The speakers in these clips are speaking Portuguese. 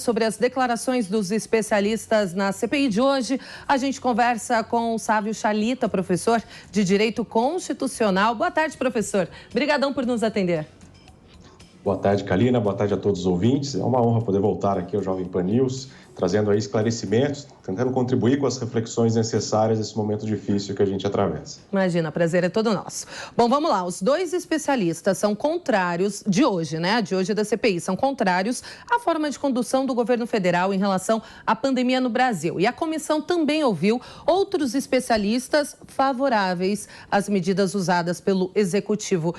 Sobre as declarações dos especialistas na CPI de hoje, a gente conversa com o Sávio Chalita, professor de Direito Constitucional. Boa tarde, professor. Obrigadão por nos atender. Boa tarde, Kalina. Boa tarde a todos os ouvintes. É uma honra poder voltar aqui ao Jovem Pan News, trazendo aí esclarecimentos, tentando contribuir com as reflexões necessárias nesse momento difícil que a gente atravessa. Imagina, prazer é todo nosso. Bom, vamos lá. Os dois especialistas são contrários de hoje, né? De hoje da CPI, são contrários à forma de condução do governo federal em relação à pandemia no Brasil. E a comissão também ouviu outros especialistas favoráveis às medidas usadas pelo executivo.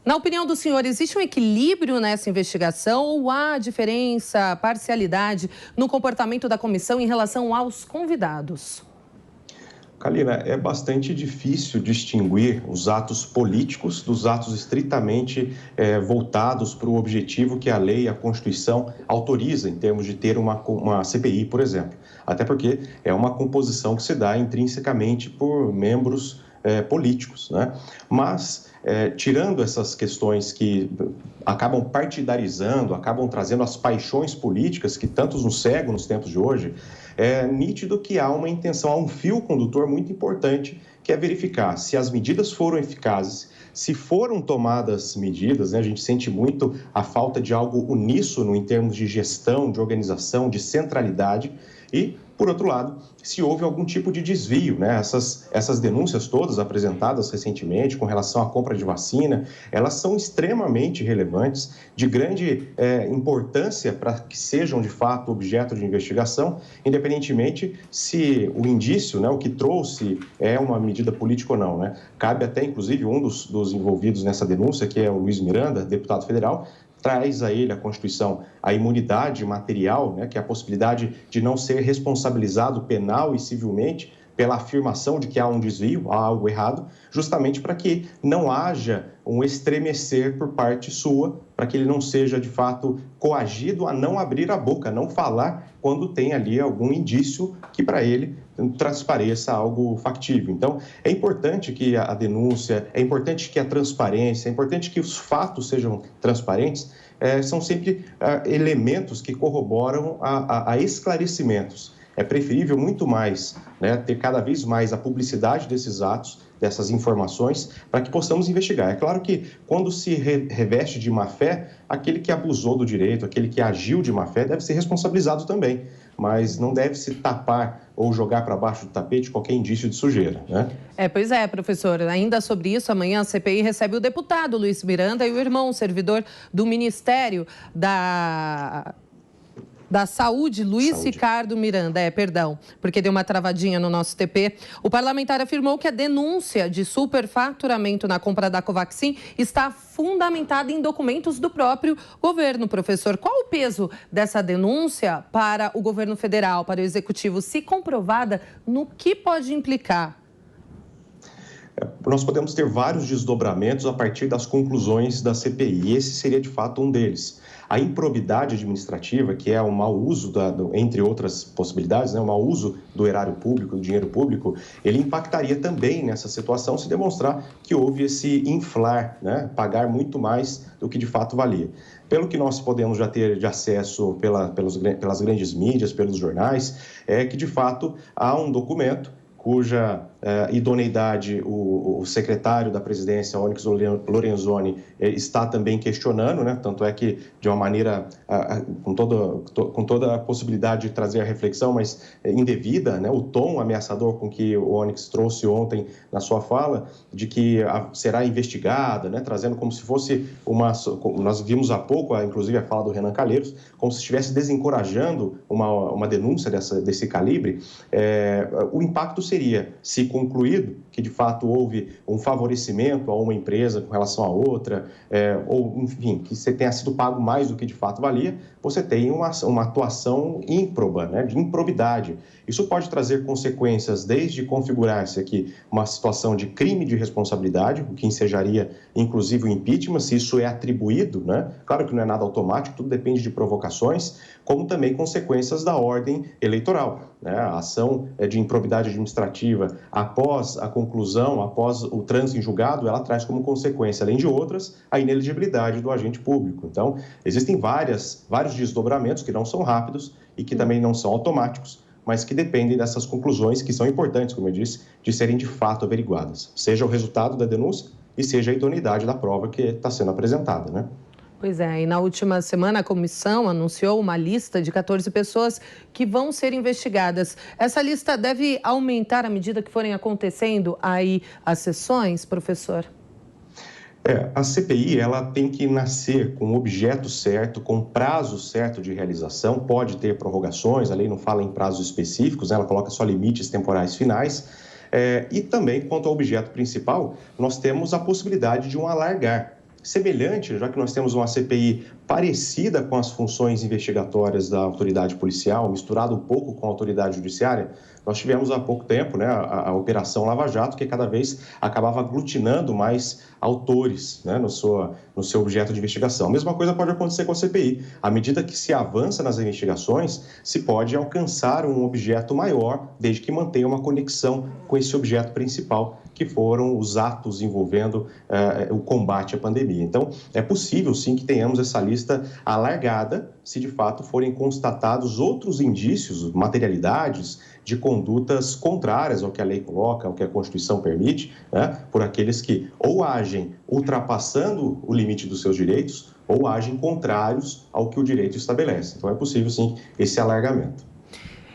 Na opinião do senhor, existe um equilíbrio nessa investigação ou há diferença, parcialidade no comportamento da comissão em relação aos convidados? Kalina, é bastante difícil distinguir os atos políticos dos atos estritamente voltados para o objetivo que a lei e a Constituição autoriza em termos de ter uma CPI, por exemplo. Até porque é uma composição que se dá intrinsecamente por membros políticos, né? Mas, tirando essas questões que acabam partidarizando, acabam trazendo as paixões políticas que tantos nos cegam nos tempos de hoje, é nítido que há uma intenção, há um fio condutor muito importante, que é verificar se as medidas foram eficazes, se foram tomadas medidas, né? A gente sente muito a falta de algo uníssono em termos de gestão, de organização, de centralidade e, por outro lado, se houve algum tipo de desvio, né? Essas denúncias todas apresentadas recentemente com relação à compra de vacina, elas são extremamente relevantes, de grande importância para que sejam, de fato, objeto de investigação, independentemente se o indício, né, o que trouxe é uma medida política ou não, né? Cabe até, inclusive, um dos envolvidos nessa denúncia, que é o Luiz Miranda, deputado federal, traz a ele, a Constituição, a imunidade material, né, que é a possibilidade de não ser responsabilizado penal e civilmente pela afirmação de que há um desvio, há algo errado, justamente para que não haja um estremecer por parte sua, para que ele não seja, de fato, coagido a não abrir a boca, a não falar quando tem ali algum indício que, para ele, transpareça algo factível. Então, é importante que a denúncia, é importante que a transparência, é importante que os fatos sejam transparentes, são sempre elementos que corroboram a esclarecimentos. É preferível muito mais, né, ter cada vez mais a publicidade desses atos, dessas informações, para que possamos investigar. É claro que quando se reveste de má-fé, aquele que abusou do direito, aquele que agiu de má-fé, deve ser responsabilizado também, mas não deve se tapar ou jogar para baixo do tapete qualquer indício de sujeira, né? Pois é, professor. Ainda sobre isso, amanhã a CPI recebe o deputado Luiz Miranda e o irmão, servidor do Ministério da Saúde, Luiz Ricardo Miranda, porque deu uma travadinha no nosso TP. O parlamentar afirmou que a denúncia de superfaturamento na compra da Covaxin está fundamentada em documentos do próprio governo. Professor, qual o peso dessa denúncia para o governo federal, para o executivo, se comprovada, no que pode implicar? Nós podemos ter vários desdobramentos a partir das conclusões da CPI, e esse seria, de fato, um deles. A improbidade administrativa, que é o mau uso, entre outras possibilidades, né, o mau uso do erário público, do dinheiro público, ele impactaria também nessa situação se demonstrar que houve esse inflar, né, pagar muito mais do que de fato valia. Pelo que nós podemos já ter de acesso pelas grandes mídias, pelos jornais, é que, de fato, há um documento cuja idoneidade o secretário da presidência, Onyx Lorenzoni, está também questionando, né? Tanto é que, de uma maneira, com toda a possibilidade de trazer a reflexão, mas indevida, né? O tom ameaçador com que o Onyx trouxe ontem na sua fala, de que será investigada, né? Trazendo como se fosse nós vimos há pouco, inclusive a fala do Renan Calheiros, como se estivesse desencorajando uma denúncia desse calibre. O impacto seria, se concluído que de fato houve um favorecimento a uma empresa com relação a outra, ou enfim, que você tenha sido pago mais do que de fato valia, você tem uma atuação ímproba, né, de improbidade. Isso pode trazer consequências desde configurar-se aqui uma situação de crime de responsabilidade, o que ensejaria inclusive o impeachment, se isso é atribuído, né? Claro que não é nada automático, tudo depende de provocações, como também consequências da ordem eleitoral, né? A ação de improbidade administrativa após a conclusão, após o trânsito em julgado, ela traz como consequência, além de outras, a inelegibilidade do agente público. Então, existem vários desdobramentos que não são rápidos e que também não são automáticos, mas que dependem dessas conclusões que são importantes, como eu disse, de serem de fato averiguadas, seja o resultado da denúncia e seja a idoneidade da prova que está sendo apresentada, né? Pois é, e na última semana a comissão anunciou uma lista de 14 pessoas que vão ser investigadas. Essa lista deve aumentar à medida que forem acontecendo aí as sessões, professor? A CPI ela tem que nascer com o objeto certo, com prazo certo de realização, pode ter prorrogações, a lei não fala em prazos específicos, né? Ela coloca só limites temporais finais. E também, quanto ao objeto principal, nós temos a possibilidade de um alargar. Semelhante, já que nós temos uma CPI parecida com as funções investigatórias da autoridade policial, misturado um pouco com a autoridade judiciária, nós tivemos há pouco tempo, né, a Operação Lava Jato, que cada vez acabava aglutinando mais autores, né, no seu objeto de investigação. A mesma coisa pode acontecer com a CPI. À medida que se avança nas investigações, se pode alcançar um objeto maior, desde que mantenha uma conexão com esse objeto principal, que foram os atos envolvendo o combate à pandemia. Então, é possível, sim, que tenhamos essa lista alargada, se de fato forem constatados outros indícios, materialidades de condutas contrárias ao que a lei coloca, ao que a Constituição permite, né, por aqueles que ou agem ultrapassando o limite dos seus direitos ou agem contrários ao que o direito estabelece. Então, é possível, sim, esse alargamento.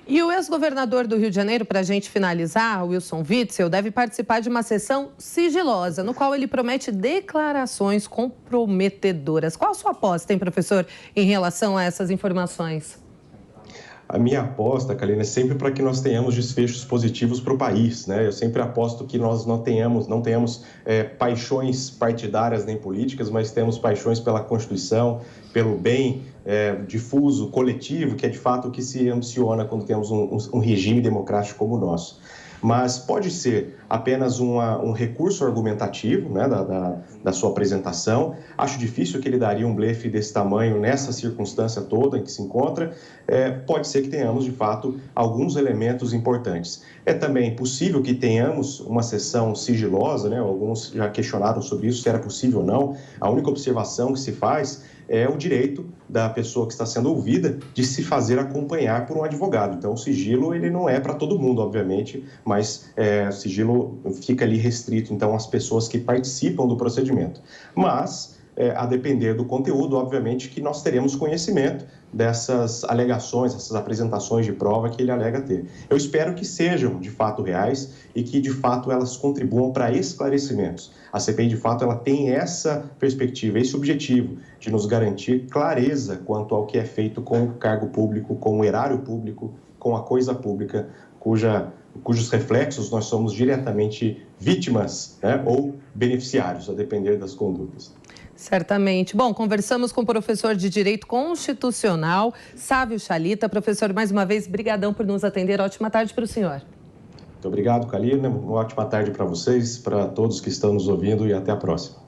E o ex-governador do Rio de Janeiro, para a gente finalizar, Wilson Witzel, deve participar de uma sessão sigilosa, no qual ele promete declarações comprometedoras. Qual a sua aposta, hein, professor, em relação a essas informações? A minha aposta, Kalina, é sempre para que nós tenhamos desfechos positivos para o país, né? Eu sempre aposto que nós não tenhamos paixões partidárias nem políticas, mas temos paixões pela Constituição, pelo bem difuso, coletivo, que é de fato o que se ambiciona quando temos um regime democrático como o nosso. Mas pode ser apenas um recurso argumentativo, né, da sua apresentação. Acho difícil que ele daria um blefe desse tamanho nessa circunstância toda em que se encontra. Pode ser que tenhamos, de fato, alguns elementos importantes. É também possível que tenhamos uma sessão sigilosa, né? Alguns já questionaram sobre isso, se era possível ou não. A única observação que se faz é o direito da pessoa que está sendo ouvida de se fazer acompanhar por um advogado. Então, o sigilo ele não é para todo mundo, obviamente, mas o sigilo fica ali restrito, então, às pessoas que participam do procedimento. Mas, a depender do conteúdo, obviamente, que nós teremos conhecimento dessas alegações, essas apresentações de prova que ele alega ter. Eu espero que sejam, de fato, reais e que, de fato, elas contribuam para esclarecimentos. A CPI, de fato, ela tem essa perspectiva, esse objetivo de nos garantir clareza quanto ao que é feito com o cargo público, com o erário público, com a coisa pública, cujos reflexos nós somos diretamente vítimas, né, ou beneficiários, a depender das condutas. Certamente. Bom, conversamos com o professor de Direito Constitucional, Sávio Chalita. Professor, mais uma vez, brigadão por nos atender. Ótima tarde para o senhor. Muito obrigado, Kalina. Uma ótima tarde para vocês, para todos que estão nos ouvindo e até a próxima.